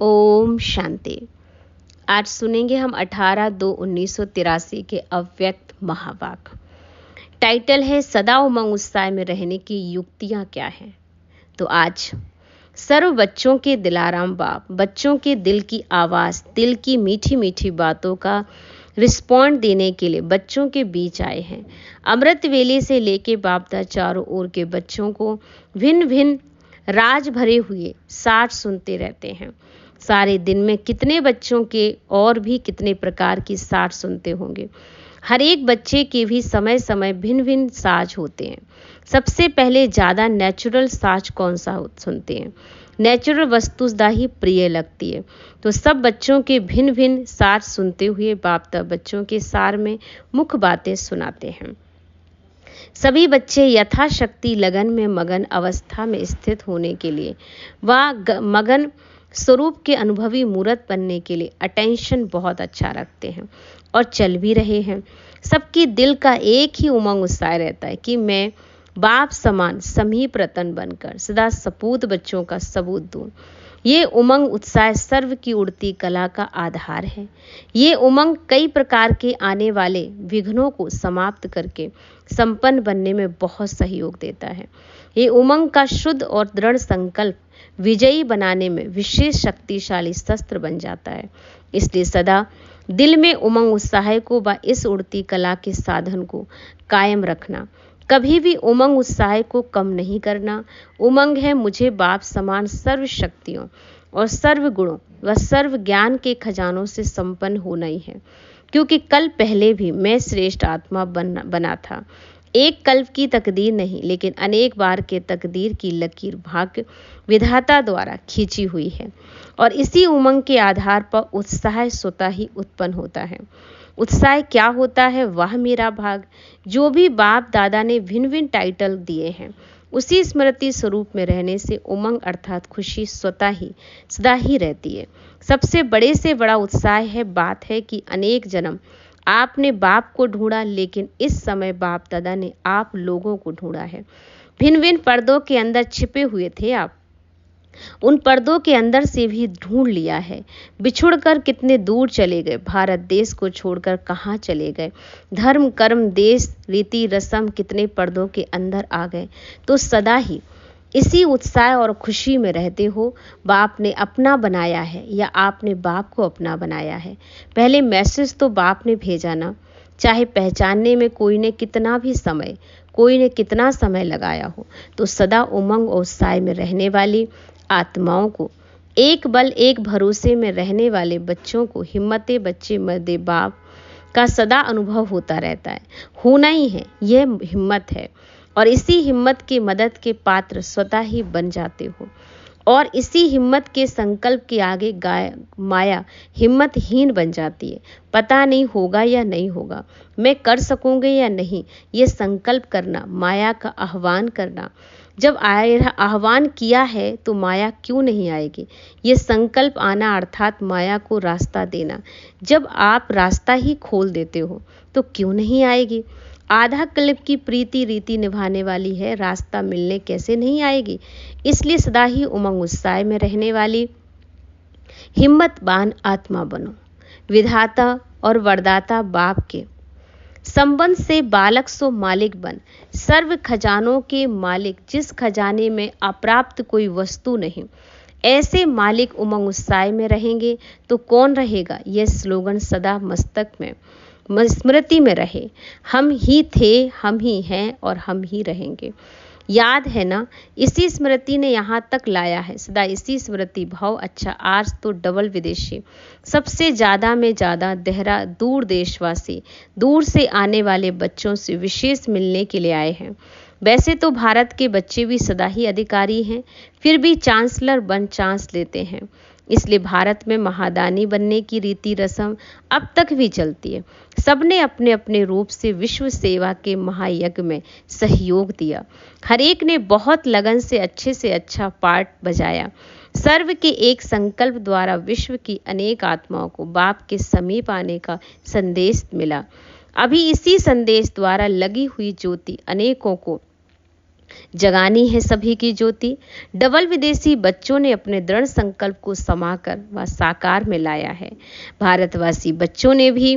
ओम शांति। आज सुनेंगे हम 18/2/1983 के अव्यक्त महावाक्य। टाइटल है सदा उमंग उत्साह में रहने की युक्तियां क्या हैं। तो आज सर्व बच्चों के दिलाराम बाप बच्चों के दिल की आवाज़, दिल की मीठी मीठी बातों का रिस्पॉन्ड देने के लिए बच्चों के बीच आए हैं। अमृत वेले से लेके बापदा चारों ओर के बच्चों को भिन्न भिन्न राज भरे हुए साठ सुनते रहते हैं। सारे दिन में कितने बच्चों के और भी कितने प्रकार की साठ सुनते होंगे। हर एक बच्चे के भी समय समय भिन्न भिन्न साज होते हैं। सबसे पहले ज़्यादा नेचुरल साज कौन सा सुनते हैं? नेचुरल वस्तुतः ही प्रिय लगती है। तो सब बच्चों के भिन्न भिन्न साज सुनते हुए बापदा बच्चों के सार में मुख्य बातें सुनाते हैं। सभी बच्चे यथाशक्ति लगन में मगन अवस्था में स्थित होने के लिए व मगन स्वरूप के अनुभवी मूर्त बनने के लिए अटेंशन बहुत अच्छा रखते हैं और चल भी रहे हैं। सबकी दिल का एक ही उमंग उत्साह रहता है कि मैं बाप समान समीप रतन बनकर सदा सपूत बच्चों का सबूत दूं। ये उमंग उत्साह सर्व की उड़ती कला का आधार है। ये उमंग कई प्रकार के आने वाले विघ्नों को समाप्त करके संपन्न बनने में बहुत सहयोग देता है। ये उमंग का शुद्ध और दृढ़ संकल्प विजयी बनाने में विशेष शक्तिशाली शस्त्र बन जाता है। इसलिए सदा दिल में उमंग उत्साह को व इस उड़ती कला के साधन को कायम रखना, कभी भी उमंग उत्साह को कम नहीं करना। उमंग है मुझे बाप समान सर्व शक्तियों और सर्व गुणों व सर्व ज्ञान के खजानों से संपन्न होना ही है, क्योंकि कल पहले भी मैं श्रेष्ठ आत्मा बना था। एक कल्प की तकदीर नहीं, लेकिन अनेक बार के तकदीर की लकीर भाग्य विधाता द्वारा खींची हुई है और इसी उमंग के आधार पर उत्साह स्वतः ही उत्पन्न होता है। उत्साह क्या होता है? वह मेरा भाग। जो भी बाप दादा ने भिन्न भिन्न टाइटल दिए हैं, उसी स्मृति स्वरूप में रहने से उमंग अर्थात खुशी स्वतः ही सदा ही रहती है। सबसे बड़े से बड़ा उत्साह बात है कि अनेक जन्म आपने बाप को ढूंढा, लेकिन इस समय बाप दादा ने आप लोगों को ढूंढा है। भिन्न भिन्न पर्दों के अंदर छिपे हुए थे आप, उन पर्दों के अंदर से भी ढूंढ लिया है। बिछुड़कर कितने दूर चले गए, भारत देश को छोड़कर कहाँ चले गए। धर्म कर्म देश रीति रस्म कितने पर्दों के अंदर आ गए। तो सदा ही इसी उत्साह और खुशी में रहते हो। बाप ने अपना बनाया है या आपने बाप को अपना बनाया है? पहले मैसेज तो बाप ने भेजा ना, चाहे पहचानने में कोई ने कितना समय लगाया हो। तो सदा उमंग और उत्साह में रहने वाली आत्माओं को, एक बल एक भरोसे में रहने वाले बच्चों को हिम्मते बच्चे मर्दे बाप का सदा अनुभव होता रहता है। होना ही है, यह हिम्मत है और इसी हिम्मत के मदद के पात्र स्वतः ही बन जाते हो और इसी हिम्मत के संकल्प के आगे माया हिम्मतहीन बन जाती है। पता नहीं होगा या नहीं होगा, मैं कर सकूंगा या नहीं, ये संकल्प करना, माया का आह्वान करना। जब आह्वान किया है तो माया क्यों नहीं आएगी? ये संकल्प आना अर्थात माया को रास्ता देना। जब आप रास्ता ही खोल देते हो तो क्यों नहीं आएगी? आधा कल्प की प्रीति रीति निभाने वाली है, रास्ता मिलने कैसे नहीं आएगी? इसलिए सदा ही उमंग उत्साह में रहने वाली हिम्मतवान आत्मा बनो। विधाता और वरदाता बाप के संबंध से बालक सो मालिक बन। सर्व खजानों के मालिक, जिस खजाने में अप्राप्त कोई वस्तु नहीं, ऐसे मालिक उमंग उत्साह में रहेंगे तो कौन रहेगा? यह स्लोगन सदा मस्तक में स्मृति में रहे। हम ही थे, हम ही हैं और हम ही रहेंगे। याद है ना, इसी स्मृति ने यहाँ तक लाया है। सदा इसी स्मृति भाव। अच्छा, आज तो डबल विदेशी, सबसे ज़्यादा में ज़्यादा देहरा दूर देशवासी, दूर से आने वाले बच्चों से विशेष मिलने के लिए आए हैं। वैसे तो भारत के बच्चे भी सदा ही अधिकारी हैं, फिर भी चांसलर बन चांस लेते हैं। इसलिए भारत में महादानी बनने की रीति रस्म अब तक भी चलती है। सबने अपने अपने रूप से विश्व सेवा के महायज्ञ में सहयोग दिया। हर एक ने बहुत लगन से अच्छा पार्ट बजाया। सर्व के एक संकल्प द्वारा विश्व की अनेक आत्माओं को बाप के समीप आने का संदेश मिला। अभी इसी संदेश द्वारा लगी हुई ज्योति अनेकों को जगानी है सभी की ज्योति। डबल विदेशी बच्चों ने अपने दृढ़ संकल्प को समाकर व साकार में लाया है। भारतवासी बच्चों ने भी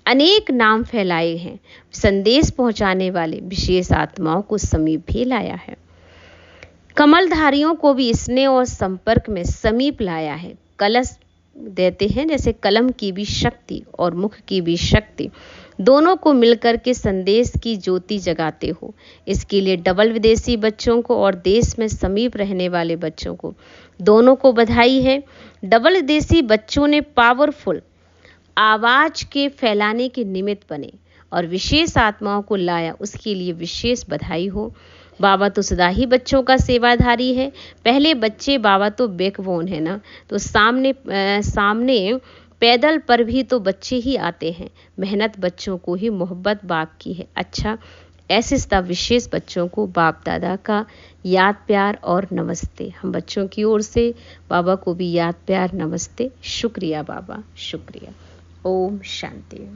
अनेक नाम फैलाए हैं। संदेश पहुंचाने वाले विशेष आत्माओं को समीप भी लाया है। कमलधारियों को भी स्नेह और संपर्क में समीप लाया है। कलश देते हैं जैसे कलम की भी शक्ति और मुख की भी शक्ति, दोनों को मिलकर के संदेश की ज्योति जगाते हो। इसके लिए डबल विदेशी बच्चों को और देश में समीप रहने वाले बच्चों को, दोनों को बधाई है। डबल विदेशी बच्चों ने पावरफुल आवाज के फैलाने के निमित्त बने और विशेष आत्माओं को लाया, उसके लिए विशेष बधाई हो। बाबा तो सदा ही बच्चों का सेवाधारी है। पहले बच्चे, बाबा तो बैकबोन है ना, तो सामने पैदल पर भी तो बच्चे ही आते हैं। मेहनत बच्चों को ही मोहब्बत बाप की है। अच्छा, ऐसे सब विशेष बच्चों को बाप दादा का याद प्यार और नमस्ते। हम बच्चों की ओर से बाबा को भी याद प्यार नमस्ते। शुक्रिया बाबा, शुक्रिया। ओम शांति।